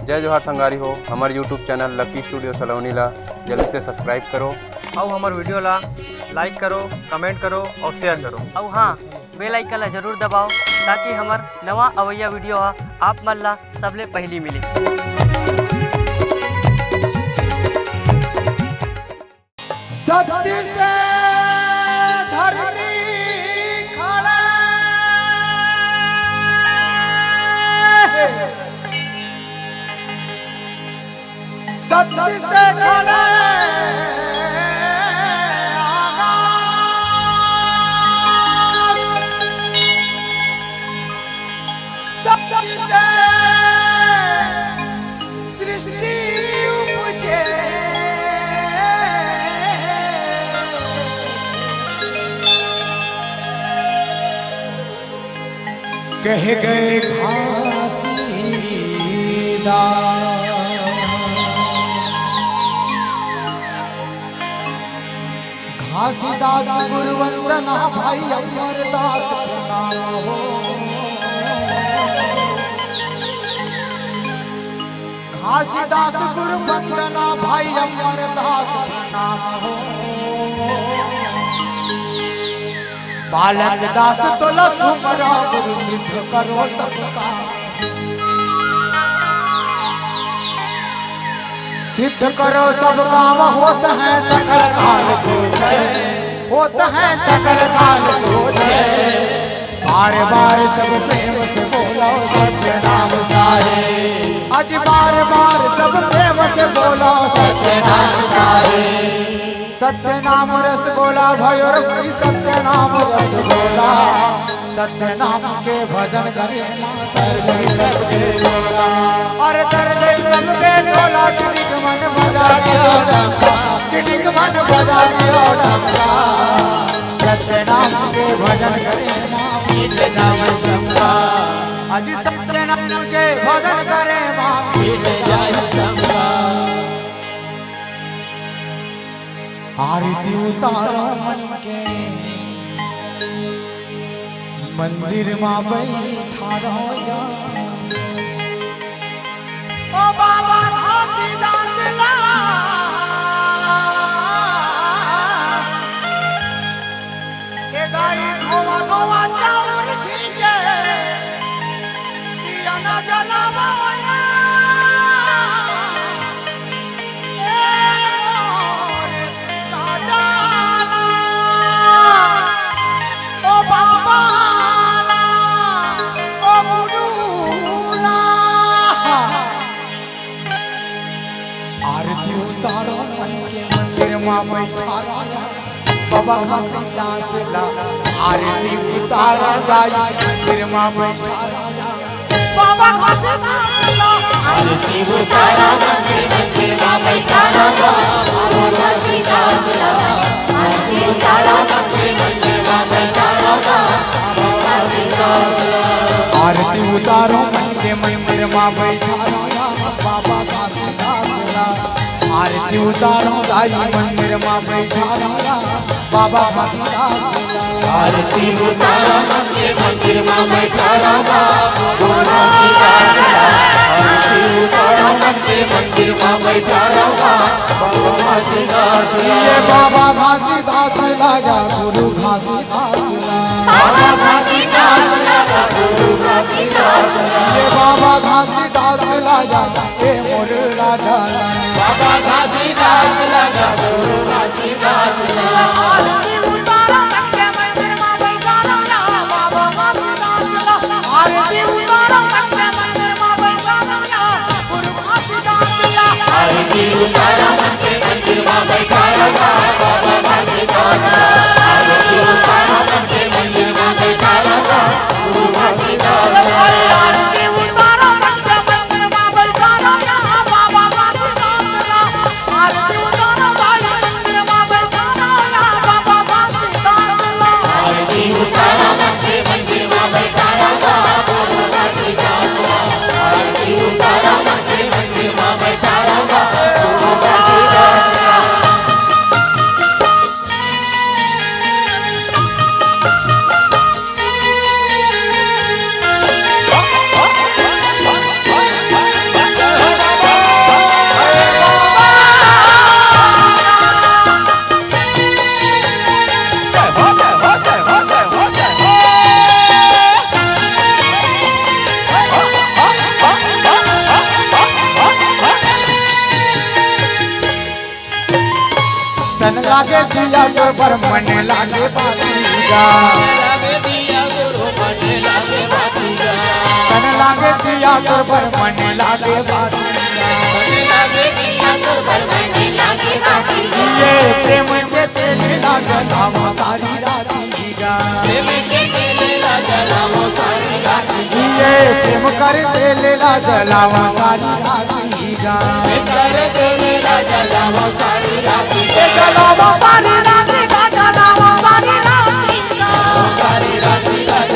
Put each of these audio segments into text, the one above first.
जय जोहार संगारी हो। हमारे यूट्यूब चैनल लकी स्टूडियो सलोनी ला जल्दी से सब्सक्राइब करो और हमारे वीडियो ला लाइक करो, कमेंट करो और शेयर करो। और हाँ, बेल आइकन ला जरूर दबाओ ताकि हमार नवा अवैया वीडियो आप मन ला सबले पहली मिली। सत्य से धरती खड़ा सत्य से खड़ा सत्य से सृष्टि उपजे कह गए घासीदास गुरु वंदना भाई अमरदास प्रणाम हो। घासीदास गुरु वंदना भाई अमरदास प्रणाम हो। बालक दास तोला सुमरा गुरु सिद्ध करो सबका सिद्ध करो सब काम होत है सकल काल कुछ होत है सकल काल कुछ। बार बार सब प्रेम से बोलो सत्य नाम सारे आज बार बार सब प्रेम से बोलो सत्य नाम सारे। सत्य नाम रस गोला भयोर सत्य नाम रस गोला सत्य नाम के भजन करे मातर जय सबके झोला और दर जय सबके झोला चिटिक मन बजा दियो डंका चिटिक मन बजा दियो डंका। सत्य नाम के भजन करे मां पीट जावे शंका आज सत्य नाम के भजन करे मां पीट जावे शंका। आरती उतारो मन के मंदिर में बैठा रहो ओ बाबा घासीदास ला ए दाई धोवा धोवा चाउर खींचे दिया न जलावा बैठा बाबा घासीदास ला आरती उतारा गाई मंदिर में बैठा बाबा घासीदास ला आरती उतारा मंदिर में बैठा बाबा घासीदास ला आरती उतारा मंदिर में बैठा बाबा घासीदास ला आरती उतारो मन के मंदिर में बैठा बाबा घासीदास ला आरती उतारो गाई मंदिर में बैठा बाबा घासीदास ला आरती उतारा मंदिर में बैठा बाबा घासीदास ला आरती उतारा मंदिर में बैठा बाबा घासीदास ला ये बाबा घासीदास ला या गुरु घासीदास ला बाबा घासीदास ला गुरु घासीदास ला ये बाबा घासीदास ला या ए मोर राजा बाबा घासीदास ला गुरु घासीदास ला आरती उतारो मन के मंदिर में बैठा बाबा घासीदास ला आरती उतारो मन के मंदिर में बैठा गुरु घासीदास ला आरती उतारा मंदिर में बैठा बाबा घासीदास ला आरती उतारा मंदिर में बैठा गुरु घासीदास ला आरती उतारो मन के मंदिर में बैठा बाबा घासीदास ला आरती उतारो गाई मंदिर में बैठा बाबा घासीदास ला आरती उतारा मंदिर में बैठा बाबा घासीदास ला आरती उतारा मंदिर में बैठा गुरु लागे दिया तो बर मन लागे बातीगा तन लागे दिया तो बर मन लागे बातीगा ये प्रेम के तेल जलावा सारी रातीगा ये प्रेम कर तेल जलावा सारी रातीगा जलावा सारी रातीगा जलावा सारी रातीगा जलावा सारी रातीगा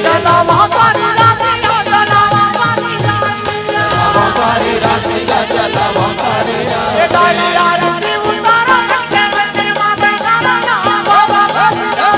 जलावा सारी रातीगा जलावा सारी रातीगा जलावा सारी रातीगा जलावा सारी रातीगा आरती उतारो के मंदिर में बैठा रहा बाबा फरीदा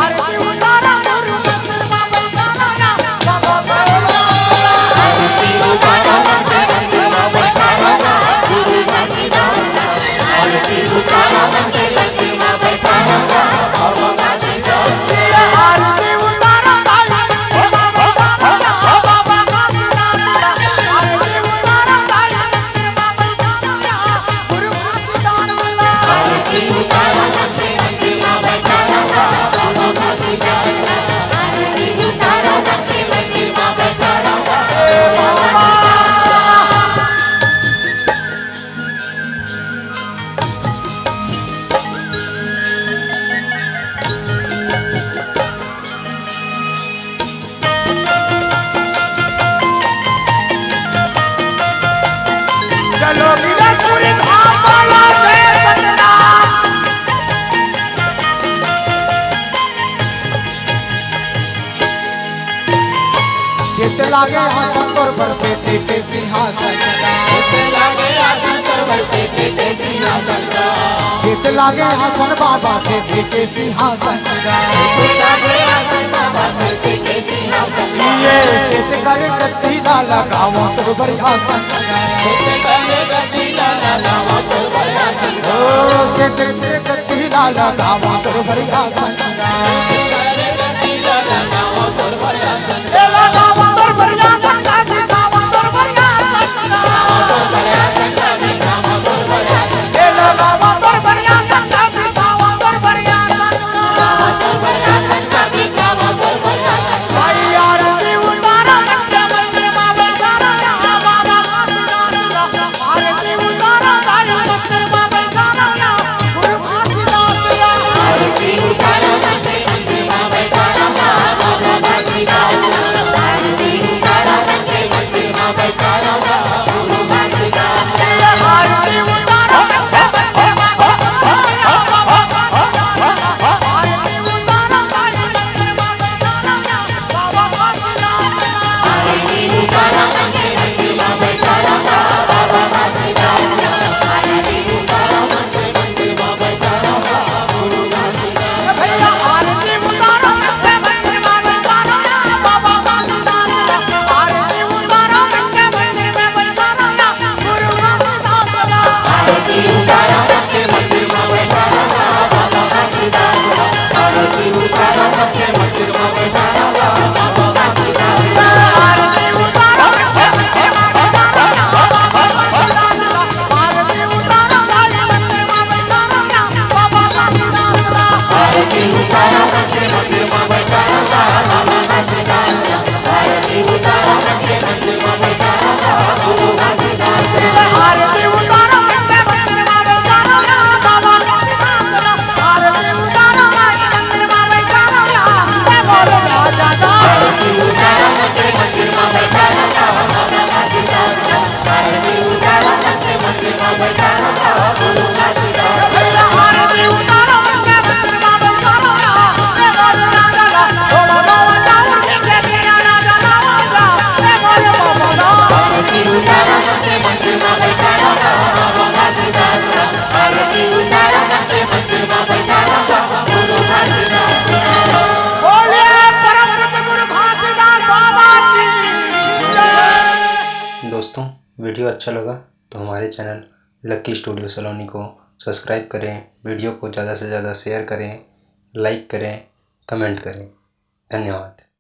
आरती उतारो गुरु मंदिर में बैठा रहा बाबा फरीदा आरती उतारो मंदिर में बैठा रहा गुरु फरीदा आरती उतारो मंदिर में बैठा रहा बाबा फरीदा आरती उतारो मंदिर में बैठा रहा बाबा फरीदा आरती उतारो मंदिर में बैठा रहा गुरु फरीदा आरती उतारो मंदिर में बैठा रहा बाबा फरीदा आरती उतारो मंदिर में बैठा रहा बाबा चलो वीरपुर धाम वाला जय सतनाम शीत लागे आसन तोर पर से टेके सिंहासन शीत लागे आसन बाबा से टेके सिंहासन ये शीत करे गद्दी ना लगाओ तोर पर आसन ओ शीत करे गद्दी ना लगाओ तोर पर आसन ए लगाओ तोर पर आसन का बिछाओ तोर पर आसन ए लगाओ तोर पर आसन का बिछाओ तोर पर आसन भाई आरती उतारो मंदिर में बैठा रहा बाबा फरीदा आरती उतारो दाई मंदिर में बैठा रहा गुरु फरीदा आरती उतारो मंदिर में बैठा रहा बाबा फरीदा आरती उतारो मंदिर में बैठा रहा गुरु फरीदा आरती उतारो मंदिर में बैठा रहा बाबा फरीदा आरती उतारो दाई मंदिर में बैठा रहा बाबा फरीदा आरती उतारो मंदिर में बैठा रहा बाबा फरीदा आरती उतारो मंदिर में बैठा रहा गुरु फरीदा भैया आरती उतारो मंदिर में बैठा रहा बाबा फरीदा आरती उतारो मंदिर में बैठा रहा गुरु फरीदा आरती उतारो मंदिर में बैठा रहा बाबा फरीदा आरती उतारो मंदिर में बैठा रहा बाबा फरीदा आरती उतारो मंदिर में बैठा रहा बाबा फरीदा आरती उतारो दाई मंदिर में बैठा रहा बाबा फरीदा आरती उतारो मंदिर में बैठा रहा बाबा फरीदा आरती उतारो मंदिर में बैठा रहा गुरु फरीदा आरती उतारो मंदिर में बैठा रहा बाबा फरीदा आरती उतारो दाई मंदिर में बैठा रहा हे बोलो राजा आरती उतारो मंदिर में बैठा रहा बाबा फरीदा आरती उतारो मंदिर में बैठा रहा गुरु फरीदा भैया आरती उतारो मंदिर में बैठा रहा हे बोलो राजा बोलो बाबा जाऊं के दिया राजा राजा हे बोलो बाबा आरती उतारो मंदिर में बैठा रहा बाबा फरीदा आरती उतारो मंदिर में बैठा रहा गुरु फरीदा बोले परम पूज्य गुरु घासीदास बाबा की जय। दोस्तों वीडियो अच्छा लगा तो हमारे चैनल लकी स्टूडियो सलोनी को सब्सक्राइब करें, वीडियो को ज़्यादा से ज़्यादा शेयर करें, लाइक करें, कमेंट करें। धन्यवाद।